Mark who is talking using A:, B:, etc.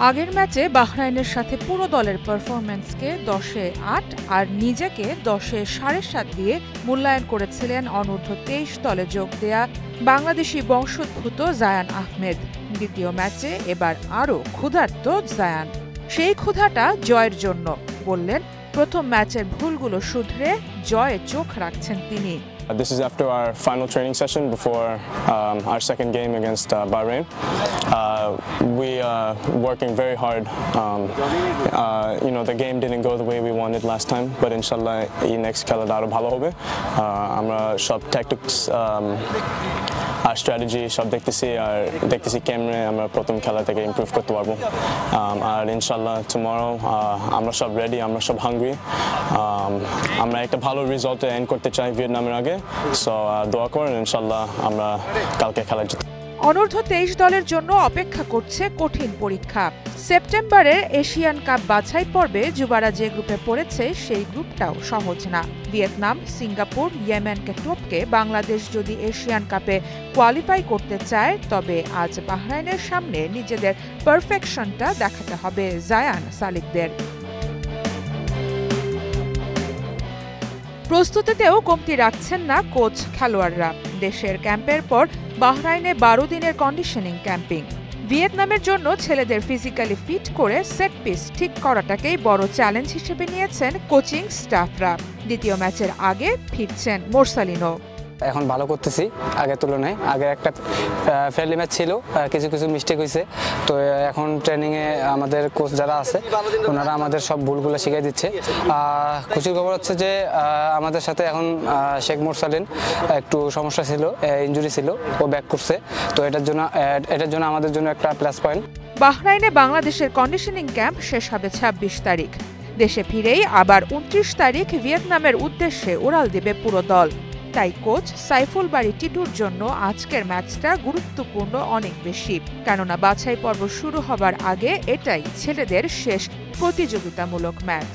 A: আগের ম্যাচে বাহরাইনের সাথে পুরো দলের পারফরম্যান্সকে 10-এ 8 আর নিজেকে 10-এ 7.5 দিয়ে মূল্যায়ন করেছিলেন অনূর্ধ্ব-23 দলে যোগ দেয়া বাংলাদেশি বংশোদ্ভূত জায়ান আহমেদ। দ্বিতীয় ম্যাচে এবার আরও ক্ষুধার্ত জায়ান। সেই ক্ষুধাটা জয়ের জন্য, বললেন প্রথম ম্যাচের ভুলগুলো শুধরে জয়ে চোখ রাখছেন তিনি।
B: This is after our final training session before our second game against Bahrain. We are working very hard. The game didn't go the way we wanted last time, but inshallah, next খেলাটা আরো ভালো হবে। আমরা সব tactics আর strategy সব দেখতেছি ক্যামেরায় আমরা প্রথম খেলা থেকে ইমপ্রুভ করতে পারবো। আর ইনশাল্লাহ টুমরো আমরা সব রেডি, আমরা সব হাংরি। আমরা একটা ভালো রেজাল্টে এন্ড করতে চাই ভিয়েতনামের আগে, সো দোয়া করেন ইনশাল্লাহ আমরা কালকে খেলা জিতব।
A: অনূর্ধ্ব-23 দলের জন্য অপেক্ষা করছে কঠিন পরীক্ষা। সেপ্টেম্বরের এশিয়ান কাপ বাছাই পর্বে যুবারা যে গ্রুপে পড়েছে সেই গ্রুপটাও সহজ না। ভিয়েতনাম, সিঙ্গাপুর, ইয়েমেনকে টপকে বাংলাদেশ যদি এশিয়ান কাপে কোয়ালিফাই করতে চায়, তবে আজ বাহরাইনের সামনে নিজেদের পারফেকশনটা দেখাতে হবে জায়ান সালিকদের। প্রস্তুতিতেও কমতি রাখছেন না কোচ খেলোয়াড়রা। দেশের ক্যাম্পের পর বাহরাইনে 12 দিনের কন্ডিশনিং ক্যাম্পিং। ভিয়েতনামের জন্য ছেলেদের ফিজিক্যালি ফিট করে সেট পিস ঠিক করাটাকেই বড় চ্যালেঞ্জ হিসেবে নিয়েছেন কোচিং স্টাফরা। দ্বিতীয় ম্যাচের আগে ফিরছেন মোরসালিনো।
C: এখন ভালো করতেছি আগের তুলনায়। আগে একটা ফ্রেন্ডলি ম্যাচ ছিল, কিছু মিস্টেক হয়েছে, তো এখন ট্রেনিংয়ে আমাদের কোচ যারা আছে ওনারা আমাদের সব ভুলগুলো শিখিয়ে দিচ্ছে। খুশির খবর হচ্ছে যে আমাদের সাথে এখন শেখ মোরসালিন একটু সমস্যা ছিল, ইনজুরি ছিল, ও ব্যাক করছে, তো এটার জন্য আমাদের জন্য একটা প্লাস পয়েন্ট।
A: বাহরাইনে বাংলাদেশের কন্ডিশনিং ক্যাম্প শেষ হবে 26 তারিখ। দেশে ফিরেই আবার 29 তারিখ ভিয়েতনামের উদ্দেশ্যে উড়াল দেবে পুরো দল। তাই কোচ সাইফুল বারী টিটুর জন্য আজকের ম্যাচটা গুরুত্বপূর্ণ অনেক বেশি, কেননা বাছাই পর্ব শুরু হবার আগে এটাই ছেলেদের শেষ প্রতিযোগিতামূলক ম্যাচ।